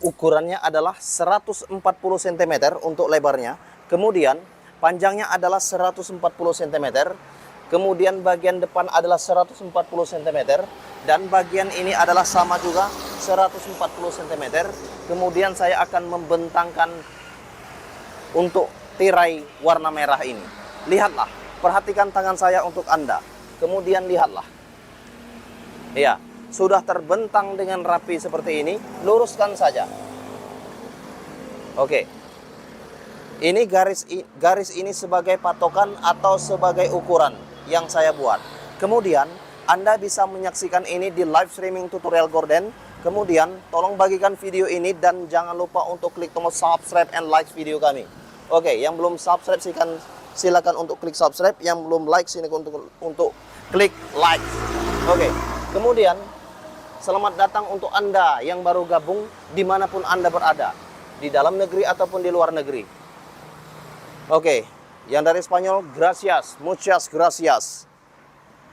ukurannya adalah 140 cm untuk lebarnya. Kemudian panjangnya adalah 140 cm. Kemudian bagian depan adalah 140 cm. Dan bagian ini adalah sama juga 140 cm. Kemudian saya akan membentangkan untuk tirai warna merah ini. Lihatlah, perhatikan tangan saya untuk Anda. Kemudian lihatlah. Ya, sudah terbentang dengan rapi seperti ini. Luruskan saja. Oke. Ini garis ini sebagai patokan atau sebagai ukuran yang saya buat. Kemudian Anda bisa menyaksikan ini di live streaming tutorial Gorden. Kemudian tolong bagikan video ini dan jangan lupa untuk klik tombol subscribe and like video kami. Oke, yang belum subscribe silakan untuk klik subscribe, yang belum like silakan untuk klik like. Oke. Kemudian selamat datang untuk Anda yang baru gabung dimanapun Anda berada, di dalam negeri ataupun di luar negeri. Oke, yang dari Spanyol, gracias, muchas gracias.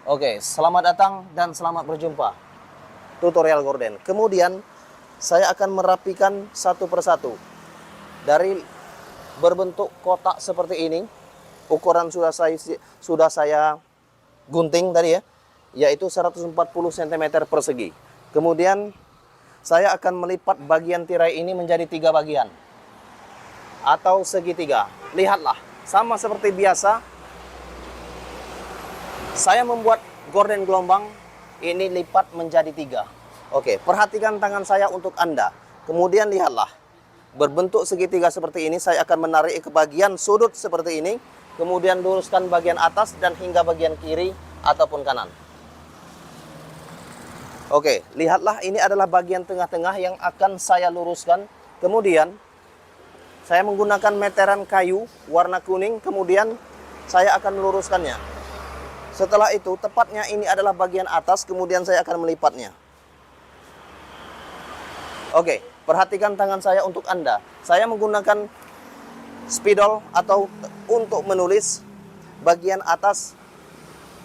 Oke, selamat datang dan selamat berjumpa. Tutorial Gorden. Kemudian saya akan merapikan satu persatu. Dari berbentuk kotak seperti ini, ukuran sudah saya gunting tadi ya, yaitu 140 cm persegi. Kemudian saya akan melipat bagian tirai ini menjadi 3 bagian atau segitiga. Lihatlah, sama seperti biasa saya membuat gorden gelombang ini lipat menjadi 3. Oke, perhatikan tangan saya untuk Anda. Kemudian lihatlah, berbentuk segitiga seperti ini. Saya akan menarik ke bagian sudut seperti ini. Kemudian luruskan bagian atas dan hingga bagian kiri ataupun kanan. Oke, lihatlah, ini adalah bagian tengah-tengah yang akan saya luruskan. Kemudian saya menggunakan meteran kayu warna kuning. Kemudian saya akan meluruskannya. Setelah itu, tepatnya ini adalah bagian atas. Kemudian saya akan melipatnya. Oke, perhatikan tangan saya untuk Anda. Saya menggunakan spidol atau untuk menulis bagian atas,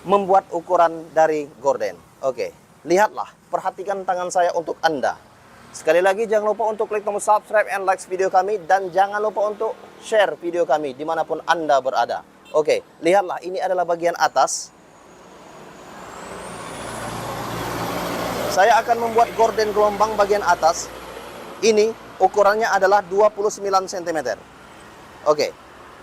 membuat ukuran dari gorden. Oke, lihatlah, perhatikan tangan saya untuk Anda. Sekali lagi, jangan lupa untuk klik tombol subscribe and like video kami. Dan jangan lupa untuk share video kami dimanapun Anda berada. Oke, lihatlah, ini adalah bagian atas. Saya akan membuat gorden gelombang bagian atas. Ini ukurannya adalah 29 cm. Oke,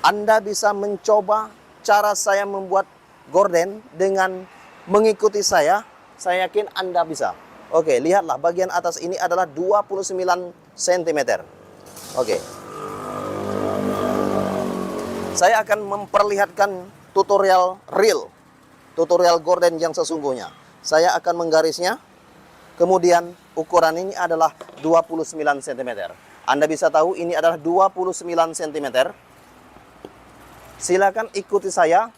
Anda bisa mencoba cara saya membuat gorden dengan mengikuti saya. Saya yakin Anda bisa. Oke, lihatlah, bagian atas ini adalah 29 cm. Oke. Saya akan memperlihatkan tutorial real. Tutorial gorden yang sesungguhnya. Saya akan menggarisnya. Kemudian ukuran ini adalah 29 cm. Anda bisa tahu ini adalah 29 cm. Silakan ikuti saya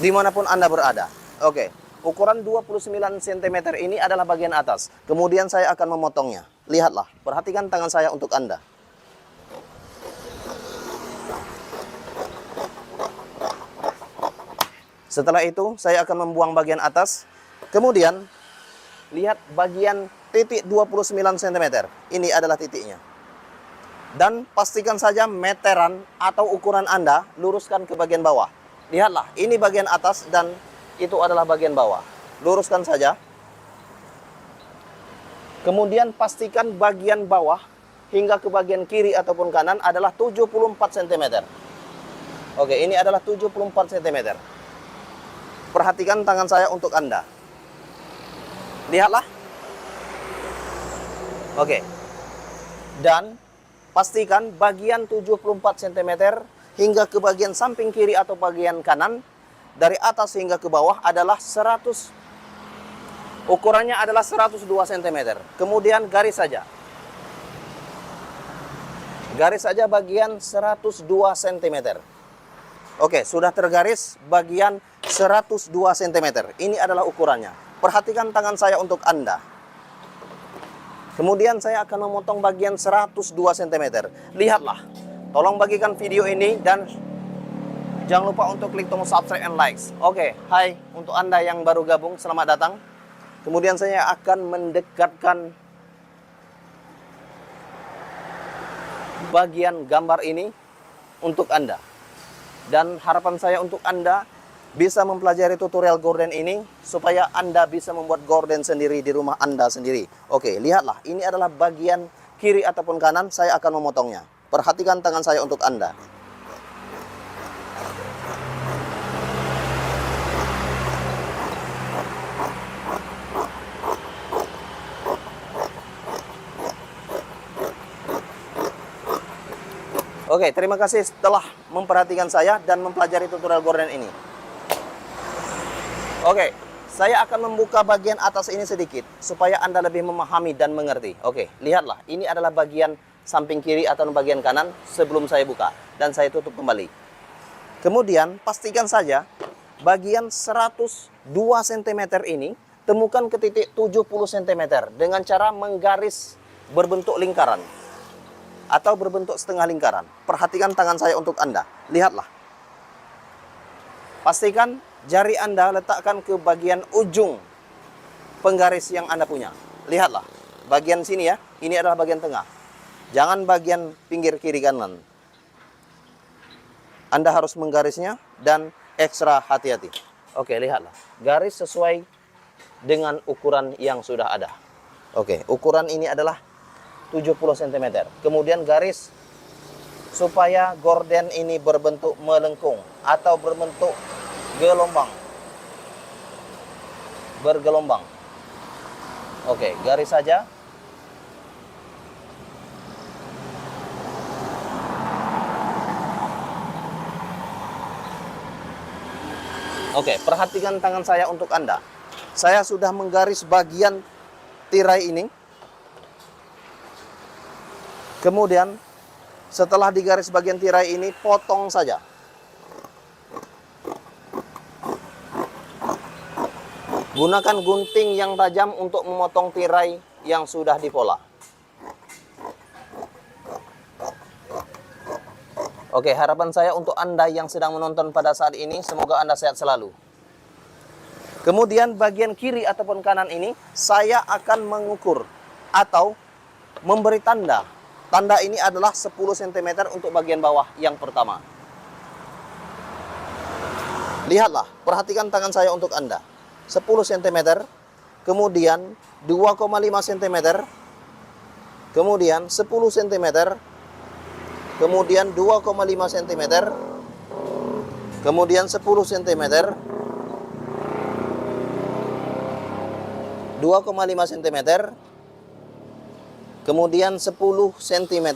dimanapun Anda berada. Oke, ukuran 29 cm ini adalah bagian atas. Kemudian saya akan memotongnya. Lihatlah, perhatikan tangan saya untuk Anda. Setelah itu, saya akan membuang bagian atas. Kemudian, lihat bagian titik 29 cm. Ini adalah titiknya. Dan pastikan saja meteran atau ukuran Anda luruskan ke bagian bawah. Lihatlah, ini bagian atas dan itu adalah bagian bawah. Luruskan saja. Kemudian pastikan bagian bawah hingga ke bagian kiri ataupun kanan adalah 74 cm. Oke, ini adalah 74 cm. Perhatikan tangan saya untuk Anda. Lihatlah. Oke. Dan pastikan bagian 74 cm hingga ke bagian samping kiri atau bagian kanan, dari atas hingga ke bawah adalah 100. Ukurannya adalah 102 cm. Kemudian garis saja. Garis saja bagian 102 cm. Oke, sudah tergaris bagian 102 cm. Ini adalah ukurannya. Perhatikan tangan saya untuk Anda. Kemudian saya akan memotong bagian 102 cm. Lihatlah. Tolong bagikan video ini dan jangan lupa untuk klik tombol subscribe and likes. Oke, hai untuk Anda yang baru gabung, selamat datang. Kemudian saya akan mendekatkan bagian gambar ini untuk Anda. Dan harapan saya untuk Anda bisa mempelajari tutorial gorden ini supaya Anda bisa membuat gorden sendiri di rumah Anda sendiri. Oke, lihatlah, ini adalah bagian kiri ataupun kanan, saya akan memotongnya. Perhatikan tangan saya untuk Anda. Oke, terima kasih setelah memperhatikan saya dan mempelajari tutorial gorden ini. Oke, saya akan membuka bagian atas ini sedikit supaya Anda lebih memahami dan mengerti. Oke, lihatlah, ini adalah bagian samping kiri atau bagian kanan sebelum saya buka dan saya tutup kembali. Kemudian pastikan saja bagian 102 cm ini temukan ke titik 70 cm dengan cara menggaris berbentuk lingkaran atau berbentuk setengah lingkaran. Perhatikan tangan saya untuk Anda. Lihatlah. Pastikan jari Anda letakkan ke bagian ujung penggaris yang Anda punya. Lihatlah. Bagian sini ya. Ini adalah bagian tengah. Jangan bagian pinggir kiri kanan. Anda harus menggarisnya dan ekstra hati-hati. Oke, lihatlah. Garis sesuai dengan ukuran yang sudah ada. Oke, ukuran ini adalah 70 cm. Kemudian garis supaya gorden ini berbentuk melengkung atau berbentuk gelombang. Bergelombang. Oke, garis saja. Oke, perhatikan tangan saya untuk Anda. Saya sudah menggaris bagian tirai ini. Kemudian setelah digaris bagian tirai ini, potong saja. Gunakan gunting yang tajam untuk memotong tirai yang sudah dipola. Oke, harapan saya untuk Anda yang sedang menonton pada saat ini, semoga Anda sehat selalu. Kemudian bagian kiri ataupun kanan ini, saya akan mengukur atau memberi tanda. Tanda ini adalah 10 cm untuk bagian bawah yang pertama. Lihatlah, perhatikan tangan saya untuk Anda. 10 cm, kemudian 2,5 cm, kemudian 10 cm, kemudian 2,5 cm, kemudian 10 cm, 2,5 cm, kemudian 10 cm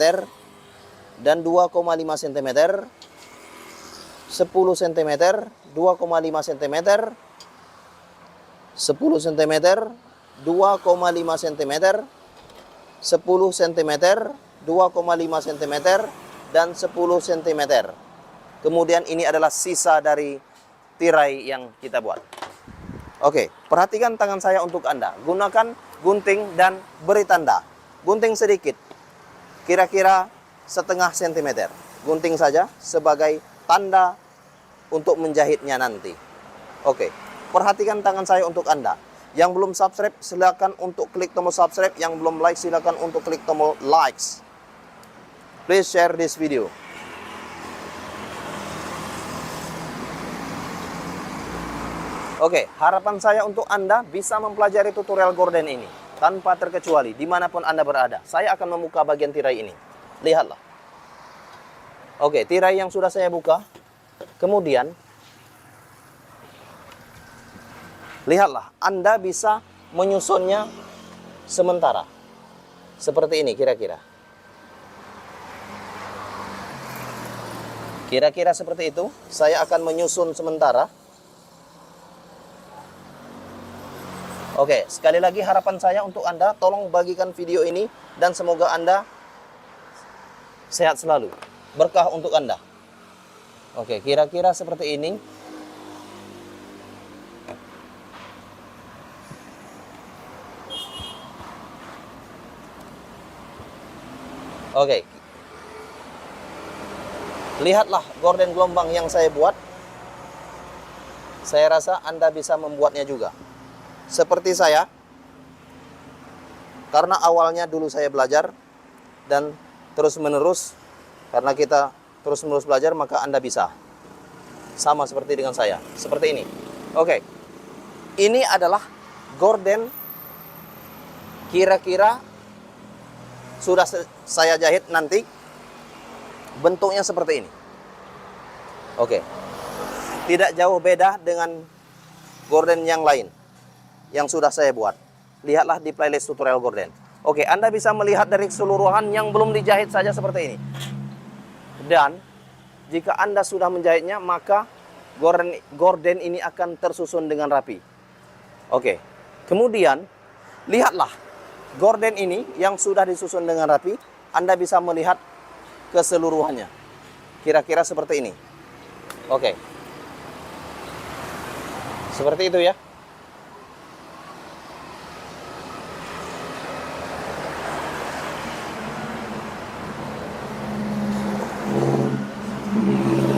dan 2,5 cm, 10 cm, 2,5 cm, 10 cm, 2,5 cm, 10 cm, 2,5 cm, dan 10 cm. Kemudian ini adalah sisa dari tirai yang kita buat. Oke, perhatikan tangan saya untuk Anda. Gunakan gunting dan beri tanda. Gunting sedikit, kira-kira setengah sentimeter. Gunting saja sebagai tanda untuk menjahitnya nanti. Oke, perhatikan tangan saya untuk Anda. Yang belum subscribe, silakan untuk klik tombol subscribe. Yang belum like, silakan untuk klik tombol likes. Please share this video. Oke, harapan saya untuk Anda bisa mempelajari tutorial gorden ini tanpa terkecuali dimanapun Anda berada. Saya akan membuka bagian tirai ini. Lihatlah. Oke, tirai yang sudah saya buka. Kemudian lihatlah, Anda bisa menyusunnya sementara. Seperti ini kira-kira. Kira-kira seperti itu. Saya akan menyusun sementara. Oke, sekali lagi harapan saya untuk Anda, tolong bagikan video ini dan semoga Anda sehat selalu. Berkah untuk Anda. Oke, kira-kira seperti ini. Oke. Lihatlah gorden gelombang yang saya buat. Saya rasa Anda bisa membuatnya juga. Seperti saya. Karena awalnya dulu saya belajar dan terus-menerus, karena kita terus-menerus belajar, maka Anda bisa. Sama seperti dengan saya, seperti ini. Oke, ini adalah gorden kira-kira sudah saya jahit nanti bentuknya seperti ini. Oke, tidak jauh beda dengan gorden yang lain yang sudah saya buat. Lihatlah di playlist tutorial gorden. Oke, Anda bisa melihat dari keseluruhan yang belum dijahit saja seperti ini. Dan jika Anda sudah menjahitnya, maka gorden ini akan tersusun dengan rapi. Oke, kemudian lihatlah gorden ini yang sudah disusun dengan rapi. Anda bisa melihat keseluruhannya. Kira-kira seperti ini. Oke. Seperti itu ya.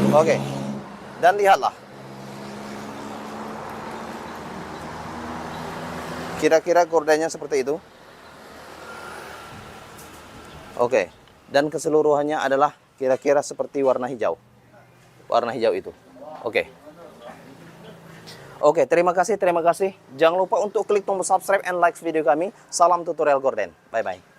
Oke. Dan lihatlah. Kira-kira gordennya seperti itu. Oke. Dan keseluruhannya adalah kira-kira seperti warna hijau. Warna hijau itu. Oke. Oke, terima kasih. Jangan lupa untuk klik tombol subscribe and like video kami. Salam tutorial gorden. Bye-bye.